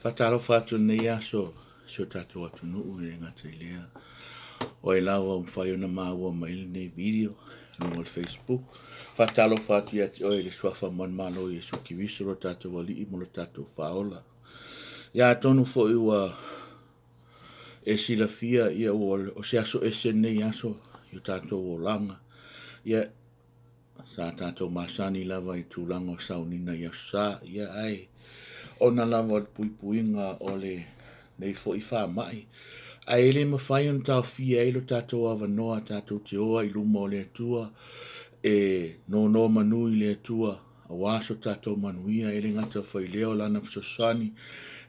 Whataro whātu nei aso, so tātou atu nuu e ngata I lea. O e lawa whai ona māua mai nei video, no o Facebook. Whataro whātu ati oe le swafa man malo I so ki visoro tātou wali I molo tātou whaola. Ia tonu fo I ua e sila fia ia o se aso e se nei aso, I tātou o langa. Ia sa tātou masani lava I tūlanga o saunina ia sa, ia ai. Ona lava puipuinga o le nei fo I wha mai. A ele mawhai on tau fia ilo tātou awa noa tātou te oa I luma o le atua. E no manu I le atua. A waso tātou manuia ele ngata whai leo lana fsosani.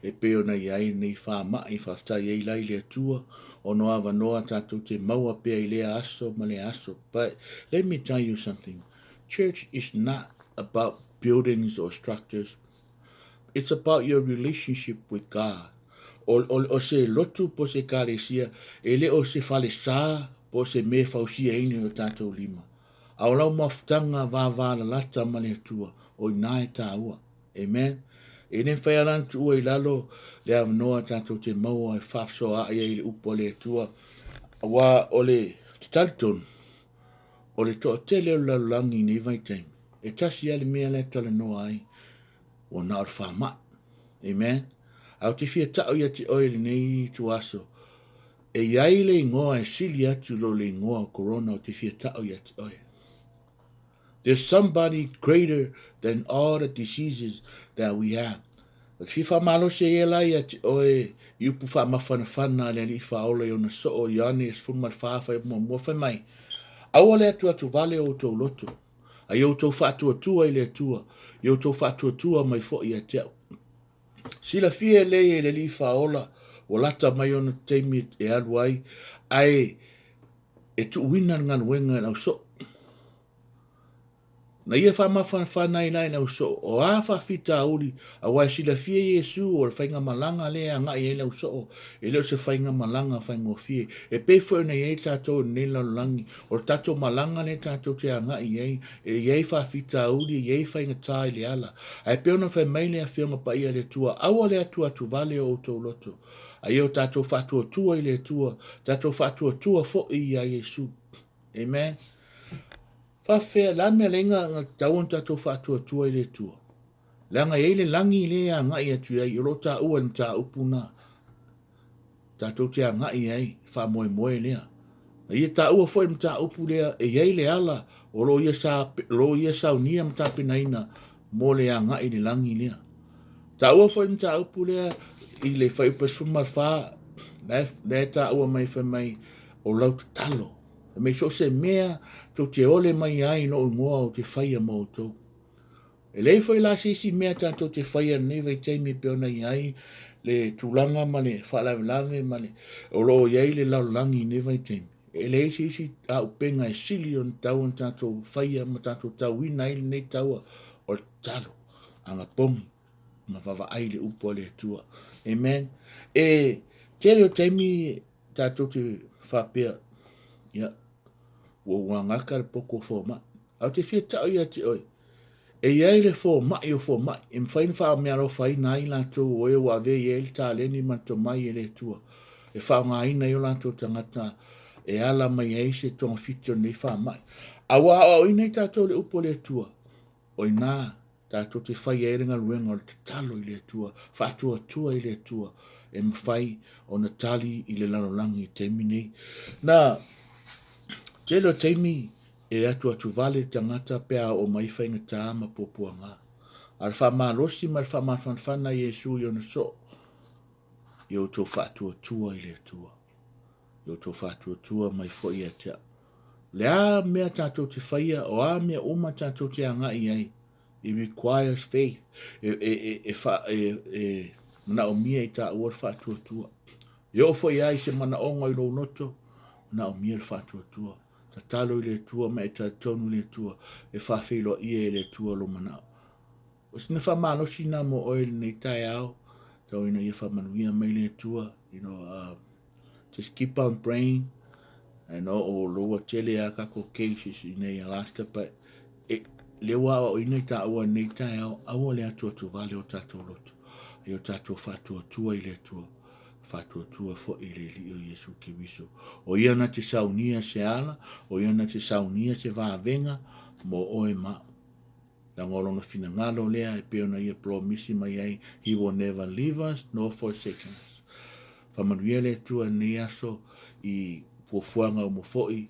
E peo na iai nei wha mai whaftai ei lai le atua. O no awa noa tātou te maua pea I le aso ma le aso. But let me tell you something. Church is not about buildings or structures. It's about your relationship with God. O se lotu po se kalesia, ele o se fale sa po se me fausia ine o tātou lima. A o lau maftanga vāvāla lata male atua, o nai tā ua. Amen. E ne whaialantu ua I lalo, le avanoa tātou te maua e whafsoa ai le upo le atua. Wa o le talitonu, o le toa tele o lalulangi ni vai taimi. E tasi ale mea le tala noa ai. O na or whama. Amen. Au te fia tau ia te oile nei tu aso. E iai le ingoa e sili atu lo le ingoa o corona o te fia tau ia te oile. There's somebody greater than all the diseases that we have. But fi whamalo se e lai ia te oe I upu whamawhanawhana le li whaola I ona so o iane e sfumar whawhai mua mai. Aua le atuatuvale o tau loto. A iau tau whaatuatua I le atua. Iau tau whaatuatua mai fo I a teo. Sila fia le e le li whaola. O lata mai ona teimi e aluai. Ai e tu wina ngan wenga na so. Na ia whamawhanawhana I nai na so. O a whawhita uri. A wai sila fia Yesu o le whainga malanga le a ngai e lau so. E leo se whainga malanga whaingo fie. E pefo na iei tātou ne laulangi. O tātou malanga le tātou te a ngai iei. E iei whawhita uri, iei whainga tāi le ala. Ai peona whai maile a whionga pa ia le tua. Awa le atua tu vale o tau loto. A iau tātou whatua tua I le tua. Tātou whatua tua fo I a Yesu. Amen. Whawhea la mea lenga ngā tauan tātou whātua tua I le tua. Langa eile langi le a ngai atu ai, ilo tā ua ni tā upuna. Tātou te a ngai ai, wha moe lea. Na ia tā ua fwoi ni tā upu lea, e iei le ala, o lo ia sa unia mta pinaina, mo le a ngai le langi lea. Tā ua fwoi ni tā upu lea, I le whaipas fumar wha, le tā ua mai whamai, o lau talo. Me so se mea to te ole mai ai no ngoa o te whaia mo tō. E lei whai la sisi mea tātou te whaia newe teimi peona I ai le tūlanga mane, whalawelave mane, o lo iei le laulangi newe teimi. E lei sisi a upenga e sili on tauan tātou whaia ma tātou tau ina ili nei taua o talo, anga pomi, ma wawa ai le upo le tua. Amen. E tere o teimi tātou te whapea, ia. Wo wangaka le poko fo ma. Au te fia tau ia te oi. E iei le fo ma I o fo ma. E mwhain wha mea ro whai nai la tō o e wa ve iei le tā leni man to mai e le tua. E wha ngā ina I o la tō tangata. E ala mai ei se tonga fito nei wha mai. A wa o ina I tātou le upo le tua. O nā tātou te whai e ringa ruenga o te talo I le tua. Whatua tua I le tua. E mwhai o na tali I le lanolangi te minei. Nā, telo teimi e atuatuvale tangata pea o mai whainga tā ma popuanga. Ar whamarosi mar whamawhanwhana Yesu I ona so. I o tō whātua tua I le tua. I o tō whātua tua mai fwoi a tea. Le a mea tātou te whaia o a mea uma tātou te angai ai. It requires faith. Mana o mia I tā uar whātua tua. I o fwoi ai se mana o ngai lo noto. Mana o mia whātua tua. Ta talo I le tua me ta tonu le tua e whawhilo I le tua lo manao. O sina whamanosi na mo oil nei tai au, tau ina ia whamanuia mai le tua, just keep on praying, o loa tele a kako cases I nei Alaska, but le wa o ina ta ua nei tai au le atuatuvale o tatou loto. e o tātou whātua tua i le tua, whātua tua fo i le li o Yesu ki wiso. O ia na te saunia se ala, o ia na te saunia se vāvenga, mo oe ma. La ngolona fina ngalo lea e peo na ia promisi mai ai, he will never leave us nor forsake us. Whamanuia le tua ne aso i fuafuanga o mofoi,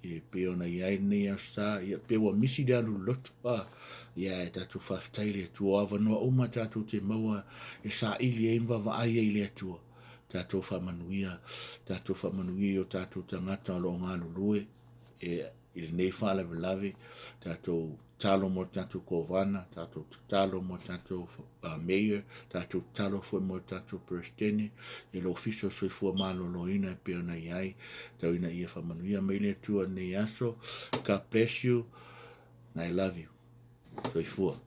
e peo na iai ne asa, ia peo wa misi de alu lotu pa, ia e tatu whaftai le tua, awa noa uma tatu te maua e sa ili e imwa wa aia i le tua. Tatu whamanuia o tatu tangata lo ngā lulue, e il nei whala velave, tatu talo mo tatu kovana, tatu talo mo tatu mayor, tatu talo fo mo tatu prestene, e lo fiso soi fua malo lo ina e peo na iai, tau ina ia whamanuia mai le tua nei aso, God bless you, and I love you. Soi fua.